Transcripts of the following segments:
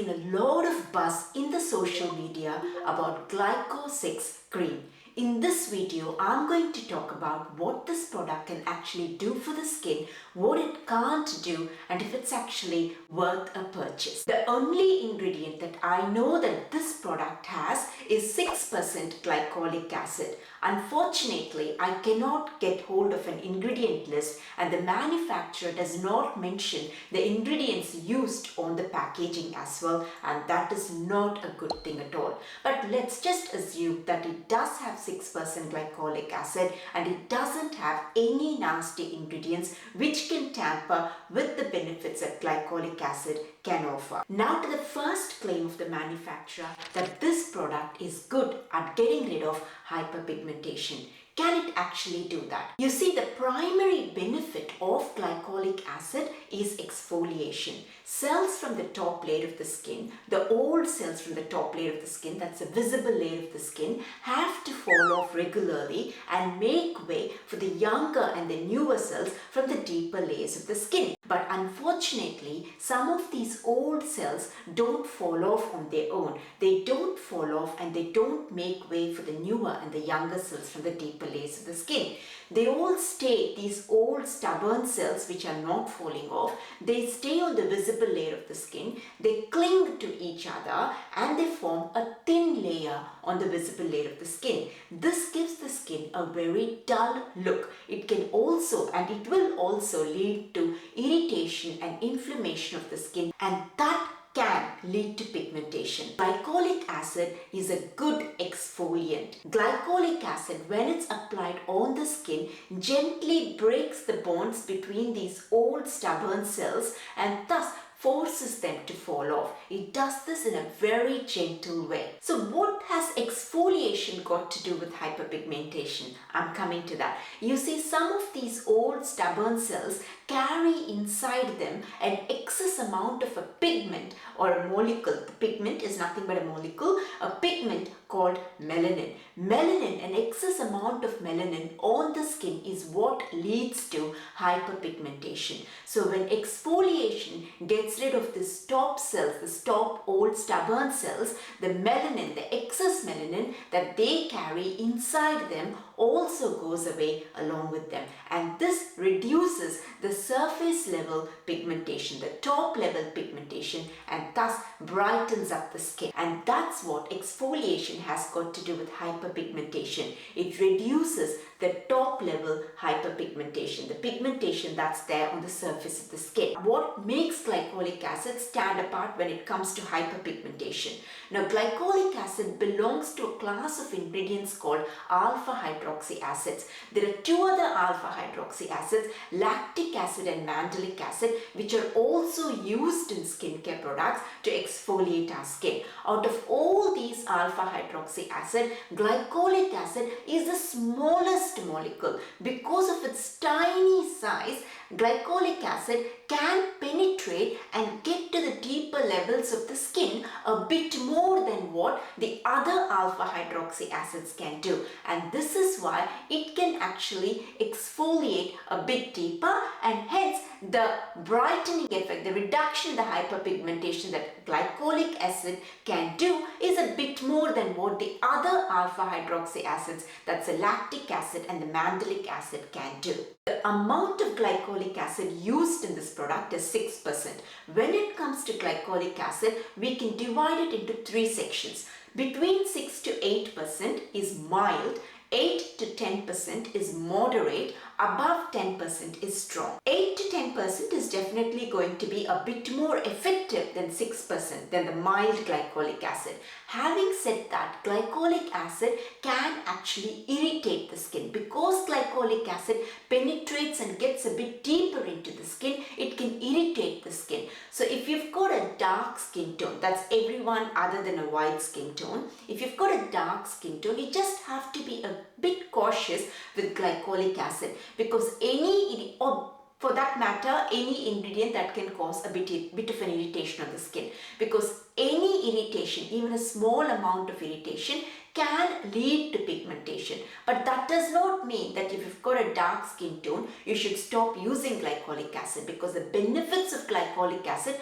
been a lot of buzz in the social media about Glyco 6 cream. In this video, I'm going to talk about what this product can actually do for the skin, what it can't do, and if it's actually worth a purchase. The only ingredient that I know that this product has is 6% glycolic acid. Unfortunately, I cannot get hold of an ingredient list and the manufacturer does not mention the ingredients used on the packaging as well, and that is not a good thing at all. But let's just assume that it does have 6% glycolic acid and it doesn't have any nasty ingredients which can tamper with the benefits that glycolic acid can offer. Now to the first claim of the manufacturer that this product is good at getting rid of hyperpigmentation. Can it actually do that? You see, the primary benefit of glycolic acid is exfoliation. Cells from the top layer of the skin, the old cells from the top layer of the skin, that's a visible layer of the skin, have to fall off regularly and make way for the younger and the newer cells from the deeper layers of the skin. But unfortunately, some of these old cells don't fall off on their own. They don't fall off and they don't make way for the newer and the younger cells from the deeper layers of the skin. They all stay, these old stubborn cells which are not falling off, they stay on the visible layer of the skin, they cling to each other and they form a thin layer on the visible layer of the skin. This gives the skin a very dull look. It can also and it will also lead to irritation and inflammation of the skin, and that can lead to pigmentation. Glycolic acid is a good exfoliant. Glycolic acid, when it's applied on the skin, gently breaks the bonds between these old stubborn cells and thus forces them to fall off. It does this in a very gentle way. So what has exfoliation got to do with hyperpigmentation? I'm coming to that. You see, some of these old stubborn cells carry inside them an excess amount of a pigment or a molecule. The pigment is nothing but a molecule, a pigment called melanin. Melanin, an excess amount of melanin on the skin is what leads to hyperpigmentation. So when exfoliation gets rid of these top cells, the top old stubborn cells, the melanin, the excess melanin that they carry inside them also goes away along with them, and this reduces the surface level pigmentation, the top level pigmentation, and thus brightens up the skin. And that's what exfoliation has got to do with hyperpigmentation. It reduces the top level hyperpigmentation, the pigmentation that's there on the surface of the skin. What makes glycolic acid stand apart when it comes to hyperpigmentation? Now, glycolic acid belongs to a class of ingredients called alpha hydroxy acids. There are two other alpha hydroxy acids, lactic acid and mandelic acid, which are also used in skincare products to exfoliate our skin. Out of all these alpha hydroxy acid, glycolic acid is the smallest molecule. Because of its tiny size, glycolic acid can penetrate and get to the deeper levels of the skin a bit more than what the other alpha hydroxy acids can do, and this is why it can actually exfoliate a bit deeper, and hence the brightening effect, the reduction in the hyperpigmentation that glycolic acid can do is a bit more than what the other alpha hydroxy acids, that's the lactic acid and the mandelic acid, can do. The amount of glycolic acid used in this product is 6%. When it comes to glycolic acid, we can divide it into three sections. Between 6 to 8% is mild, 8 to 10% is moderate, above 10% is strong. 8 to 10% is definitely going to be a bit more effective than 6%, than the mild glycolic acid. Having said that, glycolic acid can actually irritate the skin. Because glycolic acid penetrates and gets a bit deeper into the skin, it can irritate the skin. So if you've got a dark skin tone, that's everyone other than a white skin tone, if you've got a dark skin tone, you just have to be a bit cautious with glycolic acid, because for that matter, any ingredient that can cause a bit of an irritation on the skin, because any irritation, even a small amount of irritation, can lead to pigmentation. But that does not mean that if you've got a dark skin tone, you should stop using glycolic acid, because the benefits of glycolic acid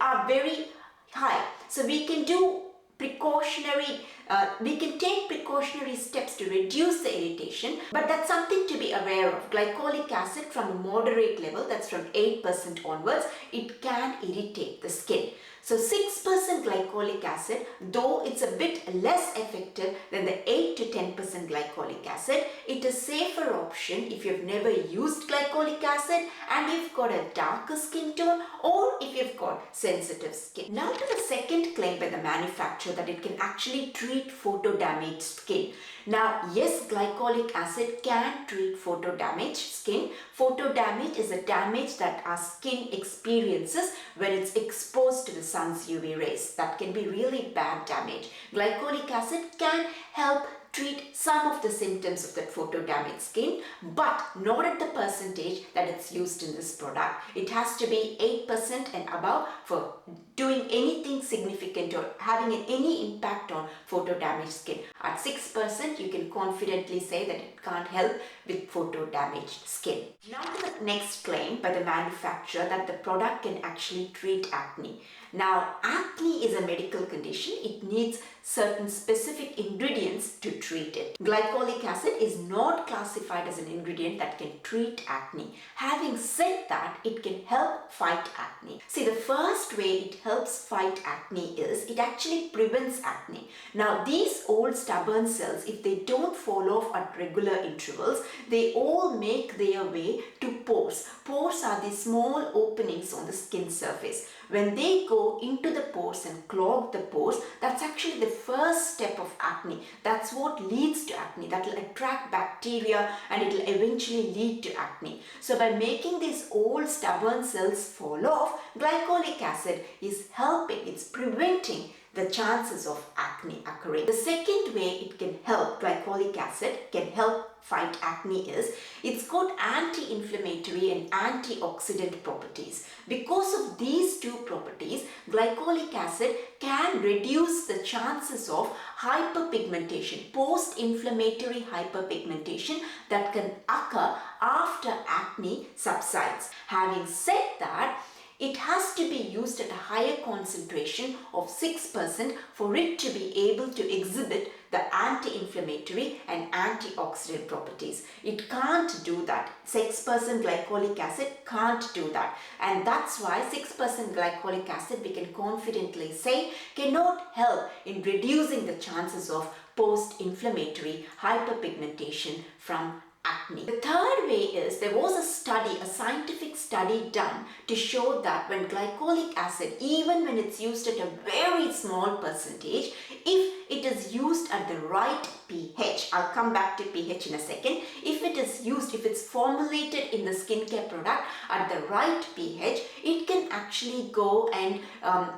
are very high. So we can do we can take precautionary steps to reduce the irritation, but that's something to be aware of. Glycolic acid from a moderate level, that's from 8% onwards, it can irritate the skin. So 6% glycolic acid, though it's a bit less effective than the 8 to 10% glycolic acid, it is a safer option if you've never used glycolic acid and you've got a darker skin tone or if you've got sensitive skin. Now to the second claim by the manufacturer, that it can actually treat photo-damaged skin. Now, yes, glycolic acid can treat photo-damaged skin. Photo-damage is a damage that our skin experiences when it's exposed to the sun's UV rays. That can be really bad damage. Glycolic acid can help treat some of the symptoms of that photo-damaged skin, but not at the percentage that it's used in this product. It has to be 8% and above for doing anything significant or having any impact on photo-damaged skin. At 6%, you can confidently say that it can't help with photo-damaged skin. Now to the next claim by the manufacturer, that the product can actually treat acne. Now, acne is a medical condition. It needs certain specific ingredients to treat it. Glycolic acid is not classified as an ingredient that can treat acne. Having said that, it can help fight acne. See, the first way it helps fight acne is it actually prevents acne. Now, these old stubborn cells, if they don't fall off at regular intervals, they all make their way to pores. Pores are the small openings on the skin surface. When they go into the pores and clog the pores, that's actually the first step of acne. That's what leads to acne. That will attract bacteria and it will eventually lead to acne. So by making these old stubborn cells fall off, glycolic acid is helping, it's preventing the chances of acne occurring. The second way it can help, glycolic acid can help fight acne, is it's got anti-inflammatory and antioxidant properties. Because of these two properties, glycolic acid can reduce the chances of hyperpigmentation, post-inflammatory hyperpigmentation that can occur after acne subsides. Having said that, it has to be used at a higher concentration of 6% for it to be able to exhibit the anti-inflammatory and antioxidant properties. It can't do that. 6% glycolic acid can't do that. And that's why 6% glycolic acid, we can confidently say, cannot help in reducing the chances of post-inflammatory hyperpigmentation from acne. The third way is there was a study, a scientific study done to show that when glycolic acid, even when it's used at a very small percentage, if it is used at the right pH, I'll come back to pH in a second, if it is used, if it's formulated in the skincare product at the right pH, it can actually go and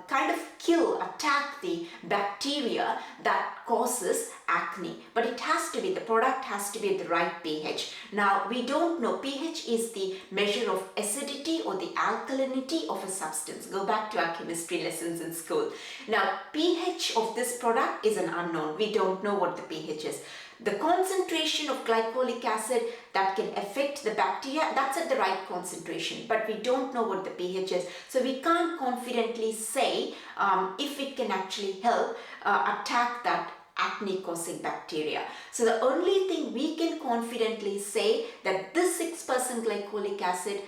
kind of attack the bacteria that causes acne. But it has to be, the product has to be at the right pH. Now, we don't know, pH is the measure of acidity or the alkalinity of a substance. Go back to our chemistry lessons in school. Now, pH of this product is an unknown. We don't know what the pH is. The concentration of glycolic acid that can affect the bacteria, that's at the right concentration, but we don't know what the pH is. So we can't confidently say if it can actually help attack that acne-causing bacteria. So the only thing we can confidently say that this 6% glycolic acid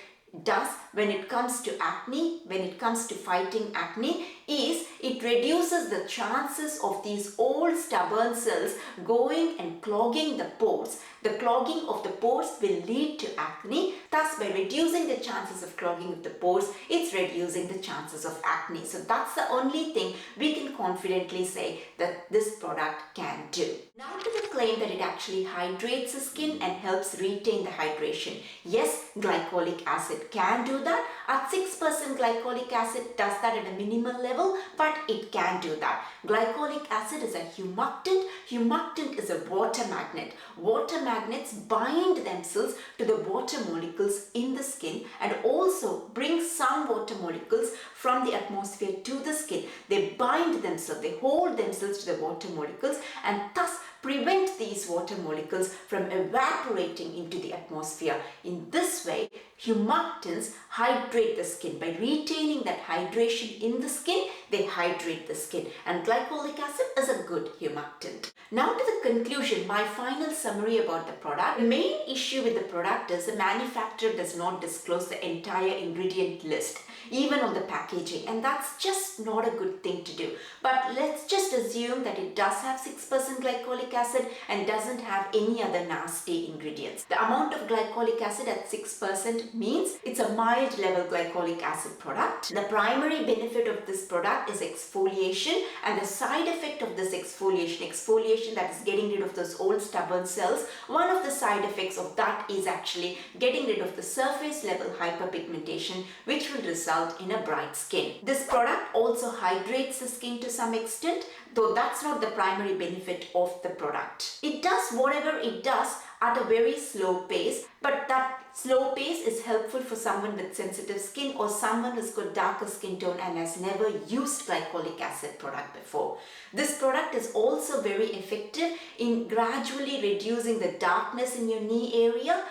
does when it comes to acne, when it comes to fighting acne, is it reduces the chances of these old stubborn cells going and clogging the pores. The clogging of the pores will lead to acne. Thus, by reducing the chances of clogging of the pores, it's reducing the chances of acne. So that's the only thing we can confidently say that this product can do. Now to the claim that it actually hydrates the skin and helps retain the hydration. Yes, glycolic acid can do that. At 6% glycolic acid does that at a minimal level, but it can do that. Glycolic acid is a humectant. Humectant is a water magnet. Water magnets bind themselves to the water molecules in the skin and also bring some water molecules from the atmosphere to the skin. They bind themselves, they hold themselves to the water molecules and thus prevent these water molecules from evaporating into the atmosphere. In this way, humectants hydrate the skin. By retaining that hydration in the skin, they hydrate the skin, and glycolic acid is a good humectant. Now to the conclusion, my final summary about the product. The main issue with the product is the manufacturer does not disclose the entire ingredient list, even on the packaging, and that's just not a good thing to do. But let's just assume that it does have 6% glycolic acid and doesn't have any other nasty ingredients. The amount of glycolic acid at 6% means it's a mild level glycolic acid product. The primary benefit of this product is exfoliation, and the side effect of this exfoliation that is getting rid of those old stubborn cells, one of the side effects of that is actually getting rid of the surface level hyperpigmentation, which will result in a bright skin. This product also hydrates the skin to some extent, though that's not the primary benefit of the product. It does whatever it does at a very slow pace, but that slow pace is helpful for someone with sensitive skin or someone who's got darker skin tone and has never used glycolic acid product before. This product is also very effective in gradually reducing the darkness in your knee area.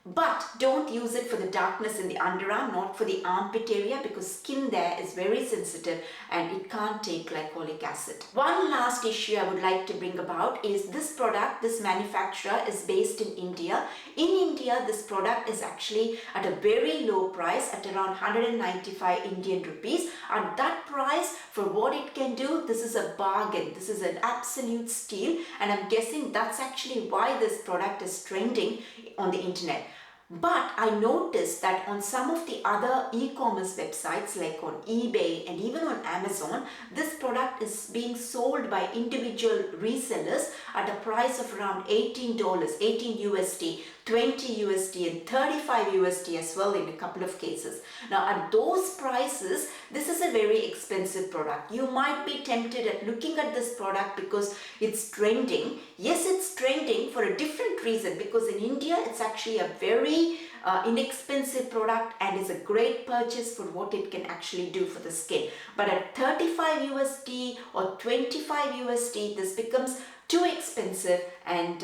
But don't use it for the darkness in the underarm, not for the armpit area, because skin there is very sensitive and it can't take glycolic acid. One last issue I would like to bring about is this product, this manufacturer is based in India. In India, this product is actually at a very low price at around 195 Indian rupees. At that price, for what it can do, this is a bargain. This is an absolute steal, and I'm guessing that's actually why this product is trending on the internet. But I noticed that on some of the other e-commerce websites like on eBay and even on Amazon, this product is being sold by individual resellers at a price of around $18, 18 USD, 20 USD and 35 USD as well in a couple of cases. Now at those prices, this is a very expensive product. You might be tempted at looking at this product because it's trending. Yes, it's trending for a different reason, because in India it's actually a very inexpensive product and is a great purchase for what it can actually do for the skin. But at 35 USD or 25 USD, this becomes too expensive and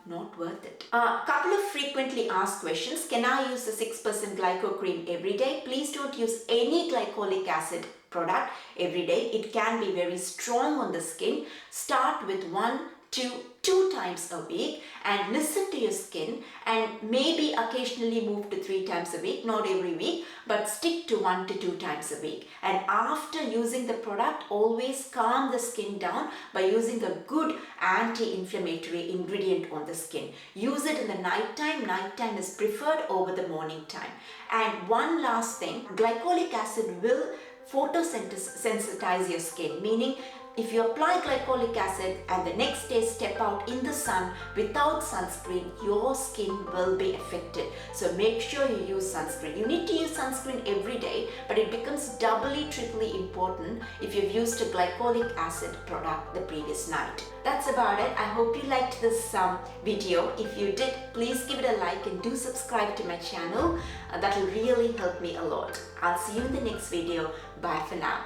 not worth it. A couple of frequently asked questions. Can I use the 6% Glyco cream every day? Please don't use any glycolic acid product every day. It can be very strong on the skin. Start with 1 to 2 times a week and listen to your skin, and maybe occasionally move to 3 times a week, not every week, but stick to 1 to 2 times a week. And after using the product, always calm the skin down by using a good anti-inflammatory ingredient on the skin. Use it in the night time. Night time is preferred over the morning time. And one last thing, glycolic acid will photosensitize your skin, meaning if you apply glycolic acid and the next day step out in the sun without sunscreen, your skin will be affected. So make sure you use sunscreen. You need to use sunscreen every day, but it becomes doubly, triply important if you've used a glycolic acid product the previous night. That's about it. I hope you liked this video. If you did, please give it a like and do subscribe to my channel. That will really help me a lot. I'll see you in the next video. Bye for now.